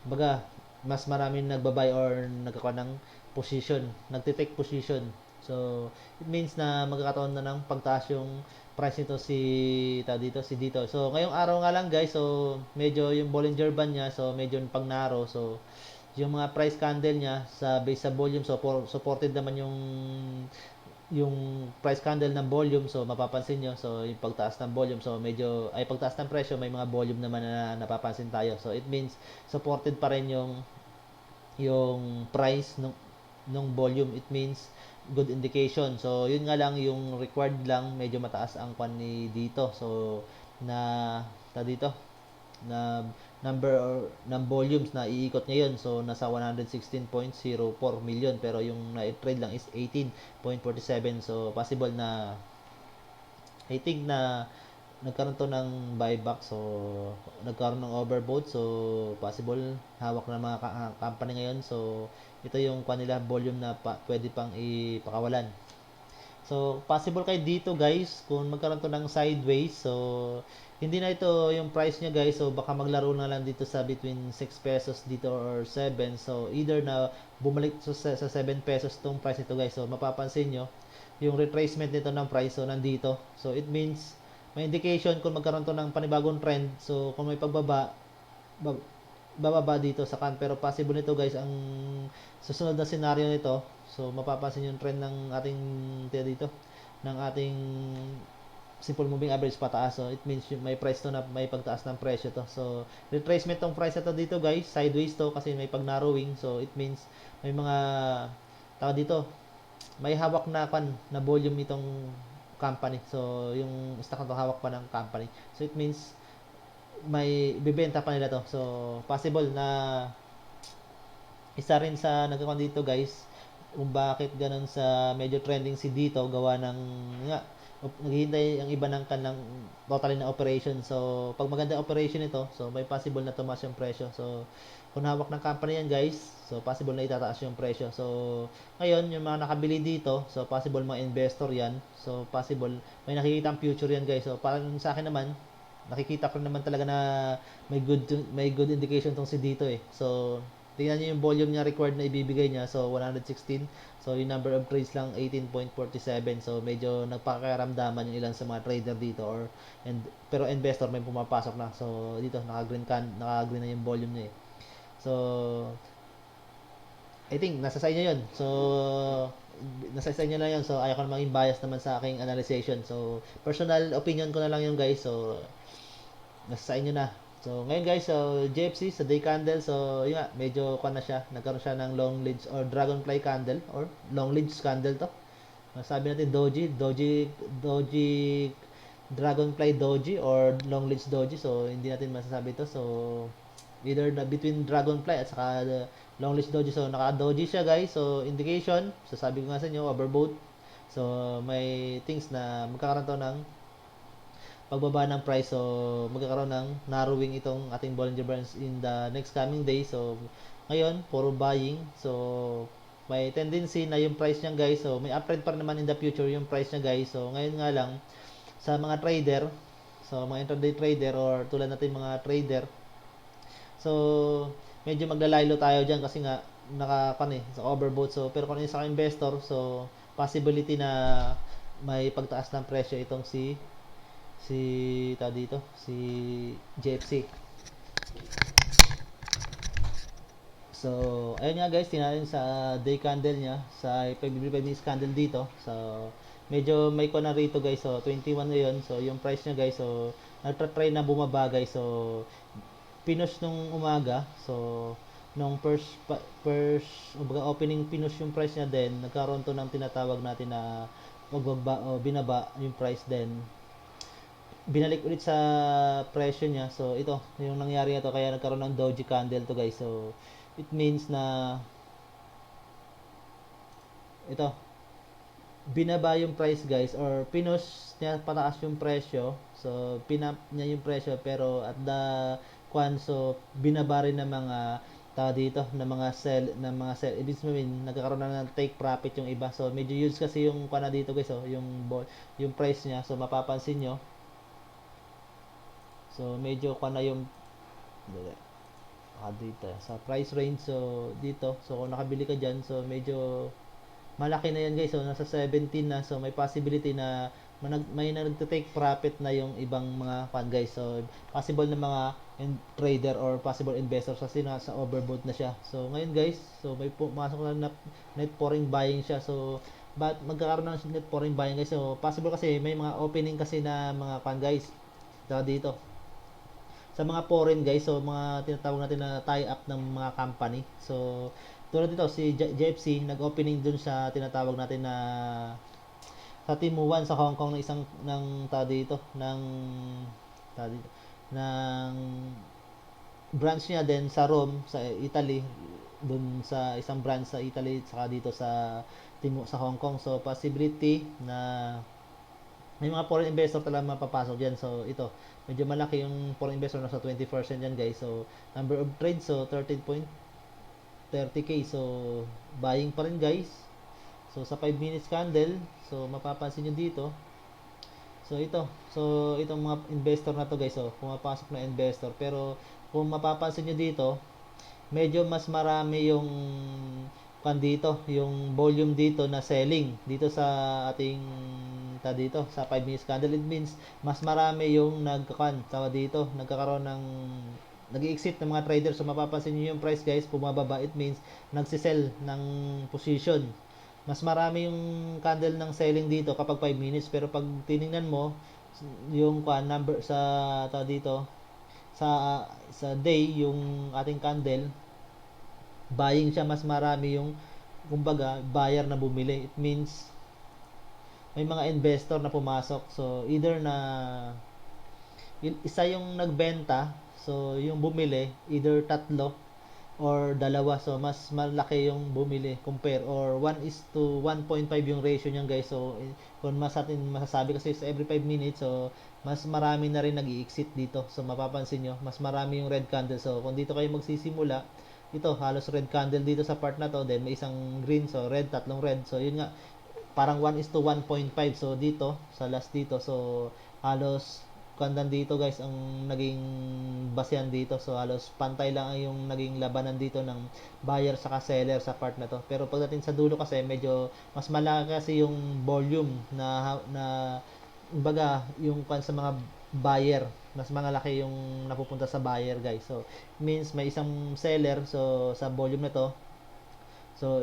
Speaker 3: baga mas maraming nagba-buy or nagkakaroon ng position, nagte-take position. So it means na magkakaroon na ng pagtaas yung price nito si dito. So ngayong araw nga lang guys, so medyo yung Bollinger Band niya, so medyo pag narrow, so yung mga price candle niya sa base sa volume, so supported naman yung price candle ng volume. So mapapansin nyo, so yung pagtaas ng volume, so medyo ay pagtaas ng presyo, may mga volume naman na napapansin tayo. So it means supported pa rin yung price nung volume. It means good indication. So yun nga lang, yung required lang medyo mataas ang ni dito. So na dito na number or ng volumes na iikot niya yun, so nasa 116.04 million, pero yung na-trade lang is 18.47. So possible na I think na nagkaroon to ng buyback, so nagkaroon ng overbought, so possible hawak ng mga company ngayon. So ito yung kanila volume na pwede pang ipakawalan. So possible kay dito guys kung magkaroon to ng sideways, so hindi na ito yung price niya guys, so baka maglaro na lang dito sa between 6 pesos dito or 7. So either na bumalik sa 7 pesos tong price nito guys. So mapapansin nyo yung retracement nito ng price, so nandito. So it means may indication kung magkaroon to ng panibagong trend. So kung may pagbaba, bababa dito sa pero possible nito guys ang susunod na scenario nito. So mapapansin yung trend ng ating dito ng ating simple moving average pataas. So it means may price to na may pagtaas ng presyo to. So retracement tong price ito dito guys, sideways to kasi may pag narrowing. So it means may mga dito may hawak na na volume itong company. So yung stock na to hawak pa ng company. So it means may bibenta pa nila to. So possible na isa rin sa nagkakon dito guys kung bakit ganun sa medyo trending si dito, gawa ng naghihintay ang iba ng kanang totally na operation. So pag maganda operation ito, so may possible na tumaas yung presyo. So kung hawak ng company yan guys, so possible na itataas yung presyo. So ngayon yung mga nakabili dito, so possible mga investor yan, so possible may nakikita ang future yan guys. So parang sa akin naman, nakikita ko naman talaga na may good indication tong si dito eh. So tingnan niyo yung volume niya required na ibibigay niya, so 116. So yung number of trades lang 18.47. So medyo nagpakaramdaman yung ilan sa mga trader dito pero investor may pumapasok na. So dito naka-green na yung volume niya eh. So I think nasa sa inyo 'yun. So nasa sa inyo lang 'yun. So ayaw ko na maging bias naman sa aking analysis. So personal opinion ko na lang 'yung guys. So nasa sa inyo na. So ngayon guys, so JFC sa day candle, so yun nga, medyo na siya, nagkaroon siya ng long leads or dragonfly candle or long leads candle to. Sabi natin doji, dragonfly doji or long leads doji. So hindi natin masasabi to. So either between dragonfly at saka long leads doji. So naka doji siya guys. So indication, so sabi ko nga sa inyo, overbought. So may things na magkakaroon to ng pagbaba ng price, so magkakaroon ng narrowing itong ating Bollinger Bands in the next coming days. So ngayon puro buying, so may tendency na yung price niya guys, so may uptrend pa naman in the future yung price niya guys. So ngayon nga lang sa mga trader, so mga intraday trader or tulad natin mga trader, so medyo maglalaylo tayo dyan kasi nga sa overbought. So pero kung sa investor, so possibility na may pagtaas ng presyo itong si JFC. So ayun nga guys, tingnan sa day candle niya, sa 5 minutes candle dito. So medyo may na rito guys, so 21 ngayon. So yung price niya guys, so nagtra-try na bumaba guys. So pinush nung umaga, so nung opening pinush yung price niya, then nagkaroon to ng tinatawag natin na pagbaba o binaba yung price, then binalik ulit sa presyo niya. So ito yung nangyari na to, kaya nagkaroon ng doji candle to guys. So it means na ito, binaba yung price guys, or pinush niya pataas yung presyo. So pinap niya yung presyo, pero at the so binaba rin ng mga dito ng mga sell, ibig sabihin nagkakaroon na ng take profit yung iba. So medyo huge kasi yung dito guys, yung price niya. So mapapansin nyo, so medyo yung dito sa price range. So dito, so kung nakabili ka dyan, so medyo malaki na yan guys. So nasa 17 na, so may possibility na may nagte-take profit na yung ibang mga guys. So possible na mga trader or possible investors kasi nasa overbought na siya. So ngayon guys, so may pumasok na net foreign buying siya. So magkakaroon ng net foreign buying guys? So possible kasi may mga opening kasi na mga guys dito sa mga foreign guys. So mga tinatawag natin na tie-up ng mga company. So tulad dito si JFC nag-opening dun sa tinatawag natin na sa Timuan sa Hong Kong, ng isang ng branch niya, din sa Rome sa Italy, dun sa isang branch sa Italy, saka dito sa Hong Kong. So possibility na may mga foreign investor talaga mapapasok diyan. So ito, medyo malaki yung foreign investor, nasa 20% yan guys. So number of trades, so 13.30k. So buying pa rin guys. So sa 5 minutes candle, so mapapansin nyo dito, so itong mga investor na to guys, so pumapasok na investor. Pero kung mapapansin nyo dito, medyo mas marami yung dito, yung volume dito na selling dito sa ating dito sa 5 minutes candle. It means mas marami yung nagkakaroon ng nag-exit ng mga trader. So mapapansin nyo yung price guys, bumababa. It means nagsisell ng position. Mas marami yung candle ng selling dito kapag 5 minutes. Pero pag tiningnan mo yung number sa dito sa day, yung ating candle, buying siya, mas marami yung kumbaga buyer na bumili. It means may mga investor na pumasok. So either na isa yung nagbenta, so yung bumili either tatlo or dalawa. So mas malaki yung bumili compare, or 1:1.5 yung ratio niyan guys. So kung masasabi kasi sa every 5 minutes, so mas marami na rin nag-i-exit dito. So mapapansin nyo, mas marami yung red candle. So kung dito kayo magsisimula, ito halos red candle dito sa part na to, then may isang green, so red, tatlong red. So yun nga, parang 1:1.5. So dito sa last dito, so halos kandan dito guys ang naging basehan dito. So halos pantay lang yung naging labanan dito ng buyer saka seller sa part na to. Pero pagdating sa dulo kasi medyo mas malaki kasi yung volume na kumbaga yung sa mga buyer, mas malaki yung napupunta sa buyer guys. So means may isang seller, so sa volume na to, so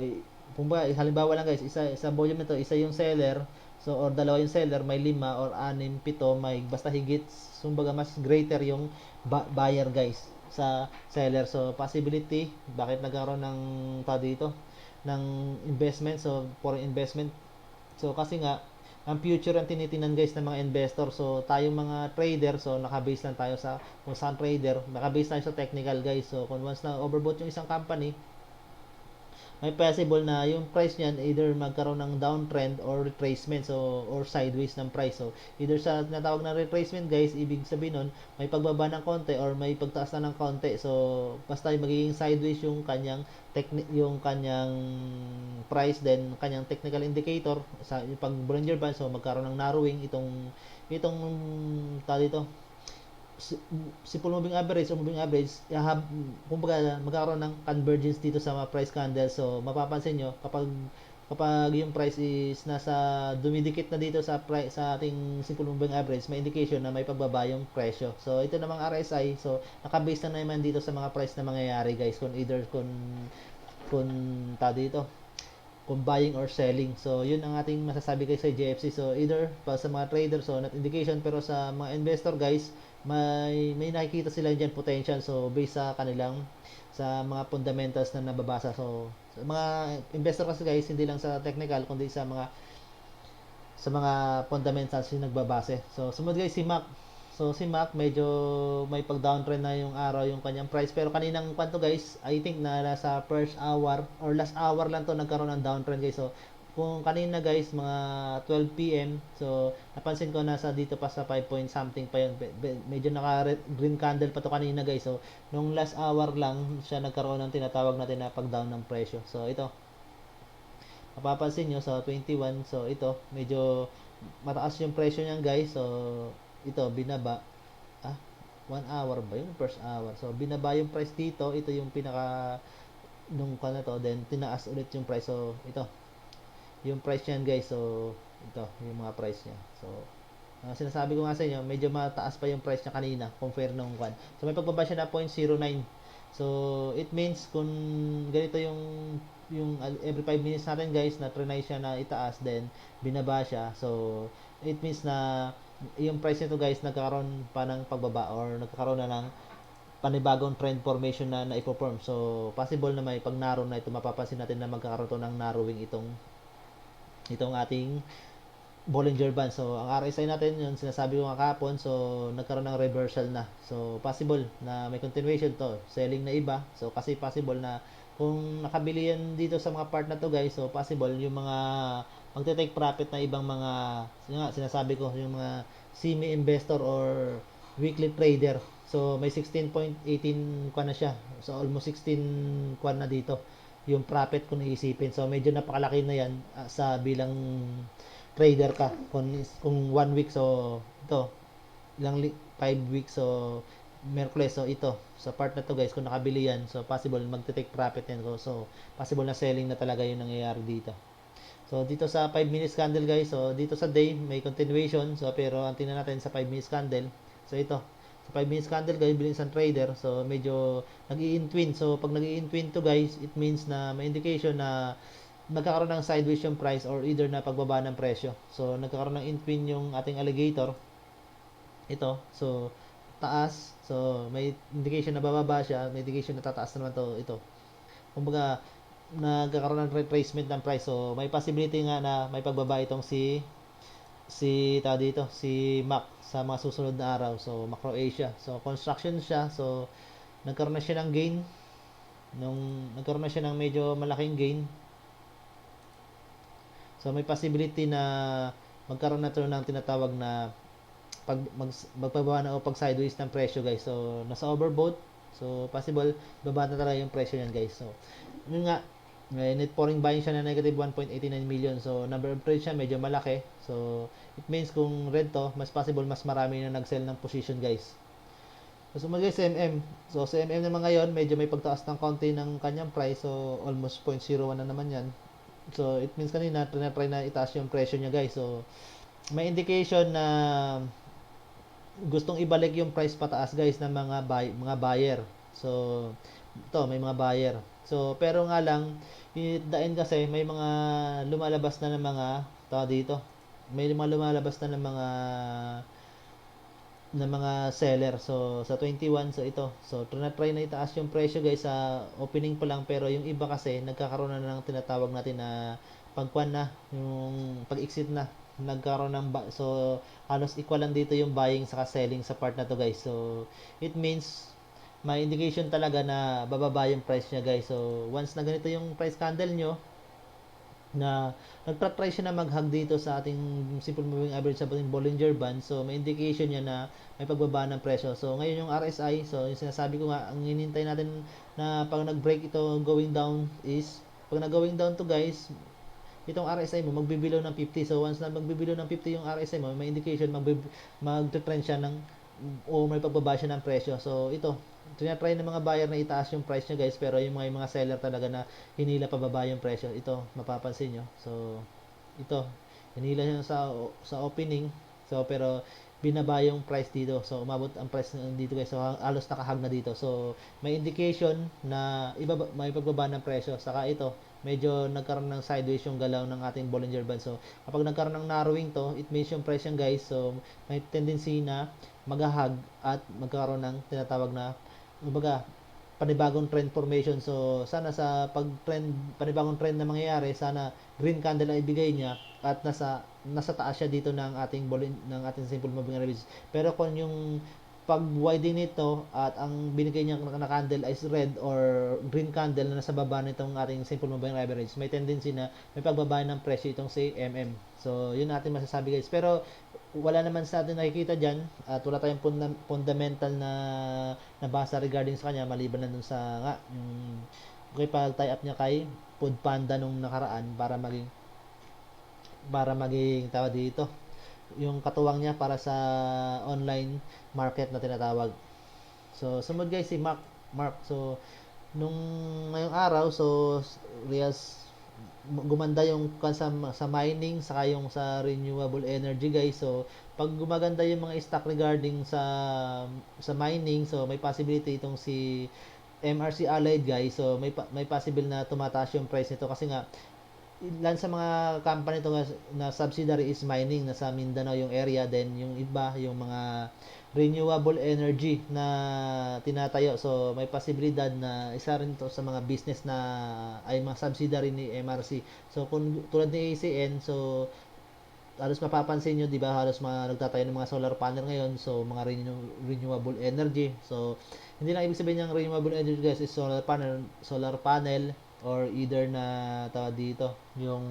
Speaker 3: kumbaga halimbawa lang guys, isa volume nito, isa yung seller. So, or dalawa yung seller, may 5 or 6, 7, may basta higit. So, kumbaga mas greater yung buyer guys sa seller. So, possibility, bakit nagkaroon ng dito ng investment, so foreign investment. So, kasi nga ang future ang tinitingnan guys ng mga investor. So, tayong mga trader, so naka-base lang tayo sa kung saan trader, naka-base tayo sa technical guys. So, kung once na overbought yung isang company, may possible na yung price niyan either magkaroon ng downtrend or retracement, so or sideways ng price. So either sa tinatawag na retracement guys, ibig sabihin nun may pagbaba ng konti or may pagtaas na ng konti. So basta magiging sideways yung kanyang price, then kanyang technical indicator sa pag Bollinger Band, so magkaroon ng narrowing itong dito simple moving average o moving average, kumbaga magkakaroon ng convergence dito sa mga price candle. So mapapansin nyo kapag yung price is dumidikit na dito sa price sa ating simple moving average, may indication na may pagbaba yung presyo. So ito namang RSI, so nakabase na naman dito sa mga price na mangyayari guys, kung dito kung buying or selling. So yun ang ating masasabi guys sa JFC. So either pa sa mga trader, so not indication, pero sa mga investor guys, may nakikita sila diyan potential, so based sa mga fundamentals na nababasa. So sa mga investor kasi guys, hindi lang sa technical kundi sa mga fundamentals yung nagbabase. So sumunod guys si Mac. So si Mac medyo may pag downtrend na yung araw yung kanyang price, pero kaninang kwanto guys, I think na nasa first hour or last hour lang to nagkaroon ng downtrend guys. So kung kanina guys mga 12 p.m. so napansin ko nasa dito pa sa 5 point something pa yun. Medyo naka green candle pa to kanina guys. So nung last hour lang siya nagkaroon ng tinatawag natin na pag down ng presyo. So ito mapapansin nyo sa 21, so ito medyo mataas yung presyo niyan guys. So ito binaba, 1 hour ba yun, first hour, so binaba yung price dito. Ito yung pinaka nung kano to, then tinaas ulit yung price. So ito yung price niyan guys. So ito yung mga price niya. So sinasabi ko nga sa inyo, medyo mataas pa yung price niya kanina compare nung kwan. So may pagbaba siya na 0.09. So it means kung ganito yung every 5 minutes natin guys na trinay siya na itaas, then binaba siya. So it means na yung price nito guys nagkakaroon pa ng pagbaba or nagkakaroon na ng panibagong trend formation na naiperform. So possible na may pag narrow na ito, mapapansin natin na magkakaroon to ng narrowing itong ating Bollinger Band. So ang RSI natin yun sinasabi ko nga kahapon, so nagkaroon ng reversal na. So possible na may continuation to, selling na iba. So kasi possible na kung nakabili yan dito sa mga part na to guys, so possible yung mga magte-take profit na ibang mga sinasabi ko, yung mga semi-investor or weekly trader. So may 16.18 kwan na siya. So almost 16 kwan na dito yung profit kung iisipin. So medyo napakalaki na yan sa bilang trader ka kung 1 week. So ito ilang 5 weeks, so Merkules. So ito sa part na to guys, kung nakabili yan, so possible magte-take profit yan. So possible na selling na talaga yung nangyayari dito. So dito sa 5 minutes candle guys, so dito sa day may continuation. So pero ang tingnan natin sa 5 minutes candle, so ito sa 5 minutes candle guys, bilhin isang trader, so medyo nag-i-in-twin. So pag nag-i-in-twin to guys, it means na may indication na nagkakaroon ng sideways yung price or either na pagbaba ng presyo. So nagkakaroon ng in-twin yung ating alligator. Ito, so taas, so may indication na bababa siya, may indication na tataas naman to. Ito kumbaga nagkakaroon ng retracement ng price. So may possibility nga na may pagbaba itong si Mac sa mga susunod na araw. So Macro Asia, so construction siya, so nagkaroon na siya ng gain, nagkaroon na siya ng medyo malaking gain. So may possibility na magkaroon na ito ng tinatawag na magpababa na o pag sideways ng presyo guys. So nasa overbought, so possible baba na talaga yung presyo niyan guys. So yun nga, may net foreign buying siya na negative 1.89 million. So number of trades siya medyo malaki. So it means kung red to, mas possible mas marami na nag-sell ng position guys. So sumunod guys, CMM. So CMM naman ngayon medyo may pagtaas ng konti ng kanyang price. So almost 0.01 na naman yan. So it means kanina try na itaas yung presyo niya guys. So may indication na gustong ibalik yung price pataas guys ng mga buyer. So ito may mga buyer. So pero nga lang dain kasi may mga lumalabas na ng mga dito. May mga lumalabas na ng mga seller. So sa 21, so ito, so try na itaas yung presyo guys sa opening pa lang, pero yung iba kasi nagkakaroon na ng tinatawag natin na pagkuan na, yung pag-exit na, nagkaroon ng so halos equal lang dito yung buying saka selling sa part na to guys. So it means may indication talaga na bababa yung price niya guys. So once na ganito yung price candle nyo, na nagtra-try siya na mag-hug dito sa ating simple moving average sa ating Bollinger Band, so may indication niya na may pagbaba ng presyo. So ngayon yung RSI, so yung sinasabi ko nga, ang hinintay natin na pag nag-break ito going down is, pag nag-going down to guys, itong RSI mo magbibilaw ng 50. So once na magbibilaw ng 50 yung RSI mo, may indication mag-trend siya o may pagbaba siya ng presyo. So ito, tinatry ng mga buyer na itaas yung price niya guys, pero yung mga seller talaga na hinila pababa yung presyo. Ito mapapansin nyo. So ito hinila siya sa opening, so pero binaba yung price dito. So umabot ang price dito guys. So halos nakahag na dito. So may indication na may pagbaba ng presyo. Saka ito, medyo nagkaroon ng sideways yung galaw ng ating Bollinger Band. So kapag nagkaroon ng narrowing to, it means yung price yan guys. So may tendency na maghahag at magkakaroon ng tinatawag na kumbaga panibagong trend formation. So sana sa panibagong trend na mangyayari, sana green candle ang ibigay niya at nasa taas siya dito ng ating simple moving average. Pero kung yung pag widen nito at ang binigay niya na candle is red or green candle na nasa baba nitong ating simple moving average, may tendency na may pagbaba ng presyo itong si MM. So yun natin masasabi guys. Pero wala naman sa atin nakikita dyan at wala tayong fundamental na nabasa regarding sa kanya maliban na dun sa nga yung okay pa tie up niya kay Food Panda nung nakaraan para maging tawag dito yung katuwang niya para sa online market na tinatawag. So sumunod guys si Mark. So nung ngayong araw, so gumanda yung sa mining saka yung sa renewable energy guys. So pag gumaganda yung mga stock regarding sa mining, so may possibility itong si MRC Allied guys. So may possible na tumataas yung price nito kasi nga ilan sa mga company ito na subsidiary is mining, nasa Mindanao yung area, then yung iba yung mga renewable energy na tinatayo. So may posibilidad na isa rin to sa mga business na ay mga subsidiary ni MRC. So kung tulad ni ACN, so halos mapapansin nyo, di ba, halos mga nagtatayo ng mga solar panel ngayon, so mga renewable energy. So hindi lang ibig sabihin ng renewable energy guys is solar panel or either na tawag dito yung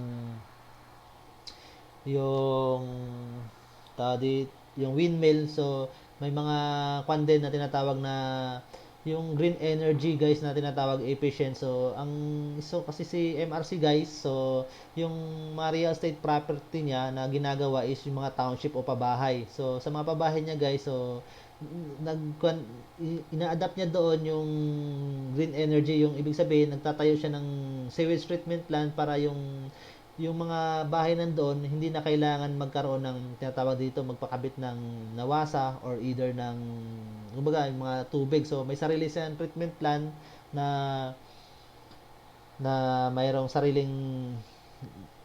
Speaker 3: yung windmill. So may mga kwan din na tinatawag na yung green energy guys na tinatawag efficient. So kasi si MRC guys, so yung mga real estate property niya na ginagawa is yung mga township o pabahay. So sa mga pabahay niya guys, so ina-adapt niya doon yung green energy. Yung ibig sabihin, nagtatayo siya ng sewage treatment plant para yung mga bahay nandoon hindi na kailangan magkaroon ng tinatawag dito magpakabit ng nawasa or either ng kumbaga yung mga tubig. So may sarili siyang treatment plant na mayroong sariling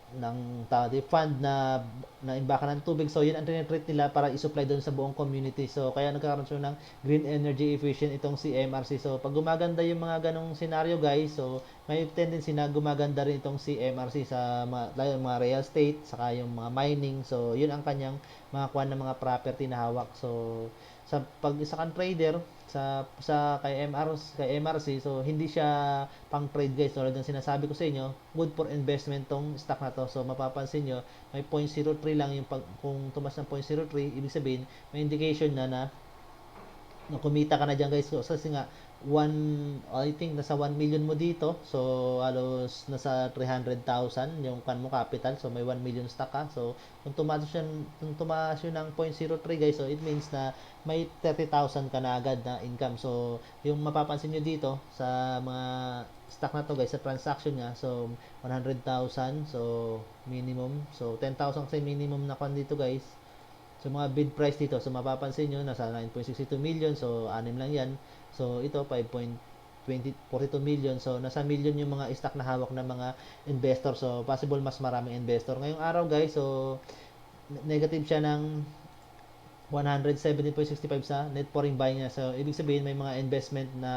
Speaker 3: ng fund na imbakan ng tubig. So yun ang tinitreat nila para i-supply doon sa buong community. So kaya nagkakaroon siya ng green energy efficient itong si MRC. So pag gumaganda yung mga ganong scenario guys, so may tendency na gumaganda rin itong si MRC sa mga real estate saka yung mga mining. So yun ang kanyang mga kuan ng mga property na hawak. So sa pag isa kang trader kay MRC, so hindi siya pang trade guys. So lang sinasabi ko sa inyo, good for investment tong stock na to. So mapapansin nyo may 0.03 lang yung kung tumas ng 0.03, ibig sabihin may indication na kumita ka na dyan guys. So kasi nga I think nasa 1 million mo dito, so halos nasa 300,000 yung mo capital, so may 1 million stock ka. So kung tumaas yun ng 0.03 guys, so it means na may 30,000 ka na agad na income. So yung mapapansin nyo dito sa mga stock na to guys, sa transaction niya, so 100,000, so minimum, so 10,000 kasi minimum na dito guys. So mga bid price dito, so mapapansin nyo nasa 9.62 million, so 6 lang yan. So ito 5.42 million, so nasa million yung mga stock na hawak ng mga investor. So possible mas maraming investor ngayong araw guys. So negative siya ng 117.65 sa net foreign buying niya. So ibig sabihin may mga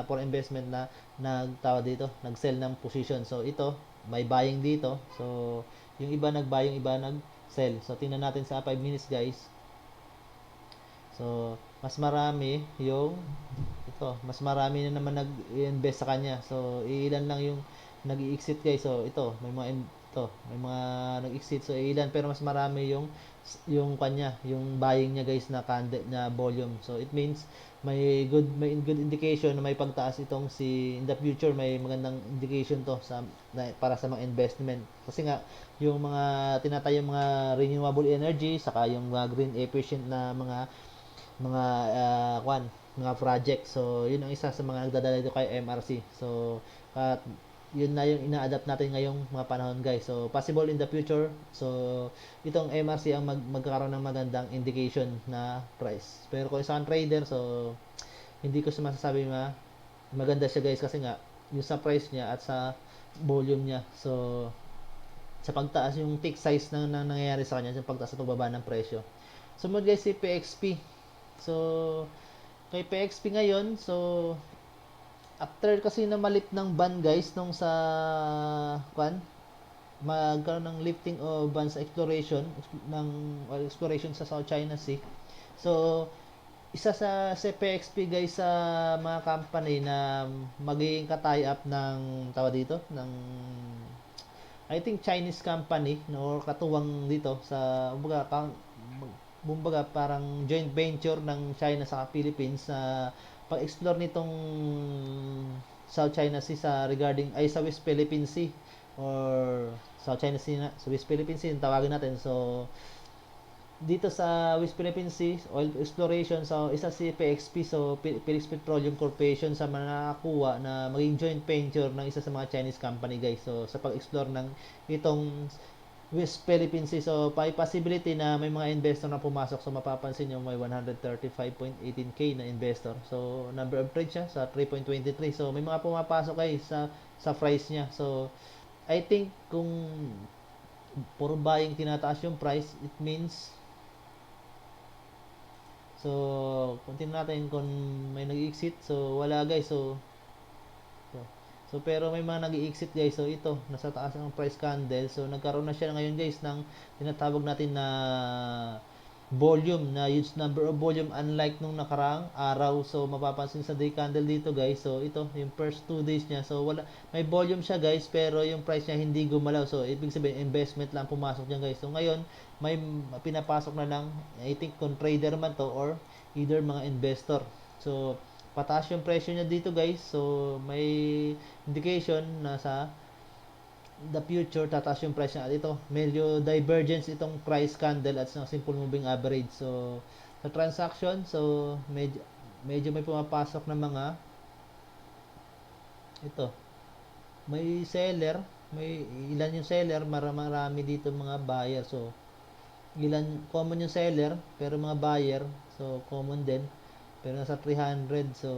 Speaker 3: foreign investment na nagtawa dito, nag-sell ng position. So ito may buying dito, so yung iba nag-buy, yung iba nag-sell. So tingnan natin sa 5 minutes guys. So mas marami mas marami na naman nag-invest sa kanya. So ilan lang yung nag-exit guys. So ito may mga nag-exit, so ilan, pero mas marami yung kanya, yung buying niya guys na volume. So it means may good indication na may pagtaas itong in the future. May magandang indication to para sa mga investment kasi nga yung mga tinatayong mga renewable energy saka yung mga green efficient na mga project. So yun ang isa sa mga nagdadala dito kay MRC. So yun na yung ina-adapt natin ngayong mga panahon guys. So possible in the future, so itong MRC ang magkakaroon ng magandang indication na price. Pero kung isang trader, so hindi ko siya masasabi maganda siya guys, kasi nga yung sa price niya at sa volume niya. So sa pagtaas yung tick size na nangyayari sa kanya, yung pagtaas at pagbaba ng presyo. Sumunod guys si PXP. So kay PXP ngayon, so after kasi na malip ng ban guys nung sa magkaroon ng lifting o ban sa exploration sa South China Sea. So isa sa PXP guys sa mga company na magiging ka-tie up ng dito ng I think Chinese company, no, or katuwang dito sa kumbaga parang joint venture ng China sa Philippines sa pag-explore nitong South China Sea sa West Philippine Sea or South China Sea sa West Philippine Sea yung tawagin natin. So dito sa West Philippine Sea oil exploration, so isa si PXP, so Philippines Petroleum Corporation sa nakakuha na maging joint venture ng isa sa mga Chinese company guys, so sa pag-explore ng itong West Philippine Sea. So may possibility na may mga investor na pumasok, so mapapansin nyo may 135.18k na investor, so number of trade siya sa 3.23, so may mga pumapasok guys sa price niya. So I think kung puro buying tinataas yung price, it means so, continue natin kung may nag-exit. So, wala guys. So, pero may mga nag-exit guys. So, ito, nasa taas ang price candle. So, nagkaroon na siya ngayon guys ng tinatawag natin na volume, na huge number of volume, unlike nung nakaraang araw. So mapapansin sa day candle dito guys, so ito yung first 2 days niya, so may volume siya guys, pero yung price niya hindi gumalaw. So ibig sabihin investment lang pumasok diyan guys. So ngayon may pinapasok na lang, I think kung trader man to or either mga investor. So pataas yung presyo niya dito guys, so may indication na sa the future tataas yung price niya. At ito, medyo divergence itong price candle at sa simple moving average. So sa transaction, so medyo may pumapasok na mga ito. May seller, may ilan yung seller, marami dito mga buyer. So ilan common yung seller, pero mga buyer, so common din. Pero nasa 300, so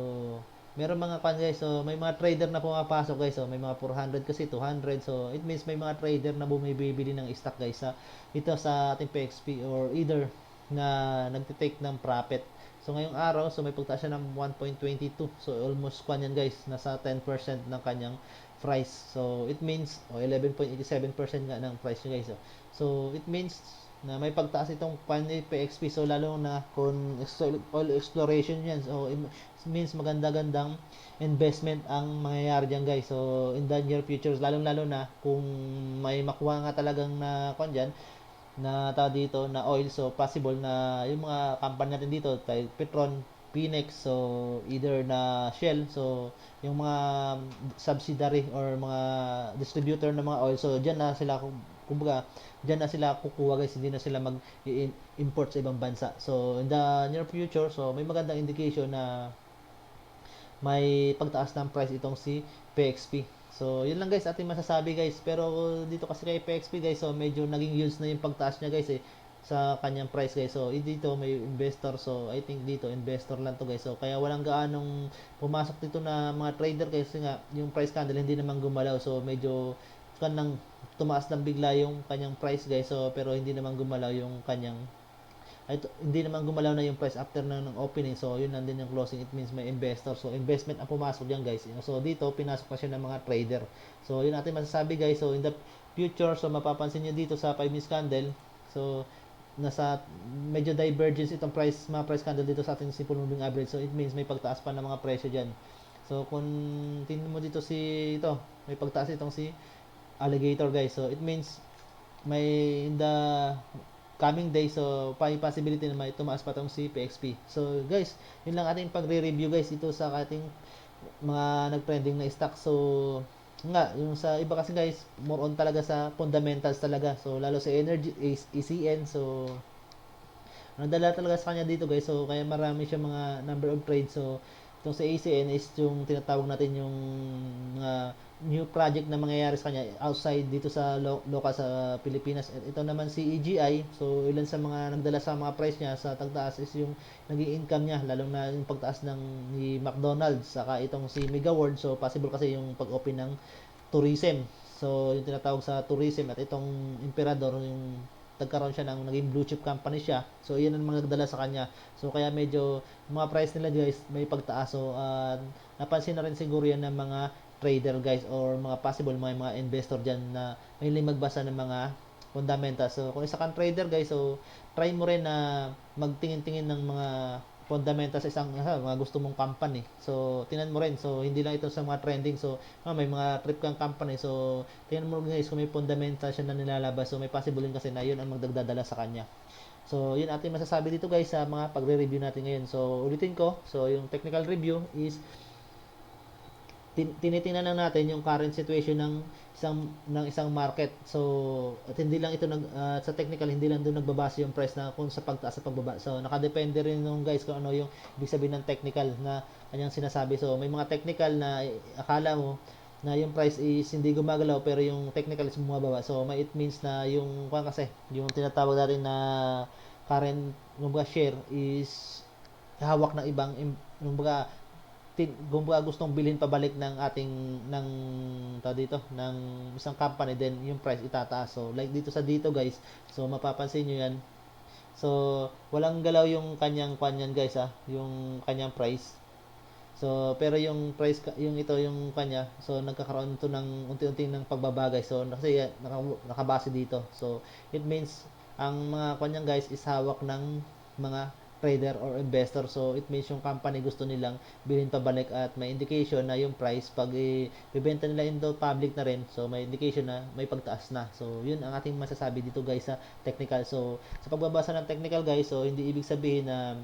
Speaker 3: meron mga guys, so may mga trader na pumapasok guys, so may mga 400 kasi 200, so it means may mga trader na bumibili ng stock guys ito sa ating PXP, or either na nagte-take ng profit. So ngayong araw, so may pagtaas siya ng 1.22, so almost yan guys, nasa 10% ng kanyang price. So it means 11.87% nga ng price niya guys. So it means na may pagtaas itong PXP, so lalo na kung oil exploration yan, so it means maganda-gandang investment ang mangyayari dyan guys. So in the near future, lalo na kung may makuha nga talagang na dyan, na tao dito na oil, so possible na yung mga company natin dito, tayo Petron, Pinex, so either na Shell, so yung mga subsidiary or mga distributor ng mga oil, so dyan na sila kumbaga diyan na sila kukuha guys, hindi na sila mag-import sa ibang bansa. So in the near future, so may magandang indication na may pagtaas ng price itong si PXP. So yun lang guys ating masasabi guys, pero dito kasi kay PXP guys, so medyo naging huge na yung pagtaas niya guys sa kanyang price guys. So dito may investor, so I think dito investor lang to guys, so kaya walang gaanong pumasok dito na mga trader kasi nga yung price candle hindi naman gumalaw, so medyo kanang tumaas lang bigla yung kanyang price guys, so pero hindi naman gumalaw yung kanyang hindi naman gumalaw na yung price after ng opening, so yun lang din yung closing. It means may investor, so investment ang pumasok diyan guys. So dito pinasok pa siya ng mga trader, so yun natin masasabi guys. So in the future, so mapapansin niyo dito sa 5 minutes candle, so nasa medyo divergence itong mga price candle dito sa ating simple moving average, so it means may pagtaas pa ng mga presyo diyan. So kung tingnan mo dito may pagtaas itong si alligator guys, so it means may in the coming days, so may possibility na may tumaas pa tong si PXP. So guys, yun lang ating pagre-review guys ito sa ating mga nag-trending na stock. So nga yung sa iba kasi guys, more on talaga sa fundamentals talaga, so lalo sa energy ECN, so nadala talaga sa kanya dito guys, so kaya marami siya mga number of trades. So itong sa ACN is yung tinatawag natin yung new project na mangyayari sa kanya outside dito sa local sa Pilipinas. At ito naman si EGI. So ilan sa mga nagdala sa mga price niya sa tagtaas is yung naging income niya, lalong na yung pagtaas ng ni McDonald's saka itong si Mega World. So possible kasi yung pag-open ng tourism. So yung tinatawag sa tourism at itong Emperador yung nagkaroon siya ng naging blue chip company siya. So yan ang mga nagdala sa kanya. So kaya medyo mga price nila guys may pagtaas. So napansin na rin siguro yan ng mga trader guys or mga possible mga investor dyan na mahilig magbasa ng mga fundamentals. So kung isa kang trader guys, so try mo rin na magtingin-tingin ng mga fundamentals sa isang mga gusto mong company. So tingnan mo rin. So hindi lang ito sa mga trending. So may mga trip kang company. So tingnan mo guys kung may fundamentals siya na nilalabas. So may possible din kasi na yun ang magdadala sa kanya. So yun ating masasabi dito guys sa mga pagre-review natin ngayon. So ulitin ko. So yung technical review is tinitingnan lang natin yung current situation ng isang market. So at hindi lang ito sa technical hindi lang doon nagbabase yung price na kung sa pagtaas sa pagbaba. So nakadepende rin nung guys kung ano yung ibig sabihin ng technical na kanyang sinasabi. So may mga technical na akala mo na yung price is hindi gumagalaw pero yung technical is bumababa. So it means na yung kasi yung tinatawag natin na current share is hawak ng ibang kumbaga gustong bilhin pabalik ng ating dito ng isang company, then yung price itataas. So like dito guys, so mapapansin niyo yan. So walang galaw yung kanyang guys yung kanyang price. So pero yung price yung kanya, so nagkakaroon to ng unti-unti ng pagbabagay. So kasi nakabase dito. So it means ang mga kanyang guys is hawak ng mga trader or investor. So it means yung company gusto nilang bilhin pabalik at may indication na yung price pag ibebenta nila into public na rin. So may indication na may pagtaas na. So yun ang ating masasabi dito guys sa technical. So sa pagbabasa ng technical guys, so hindi ibig sabihin na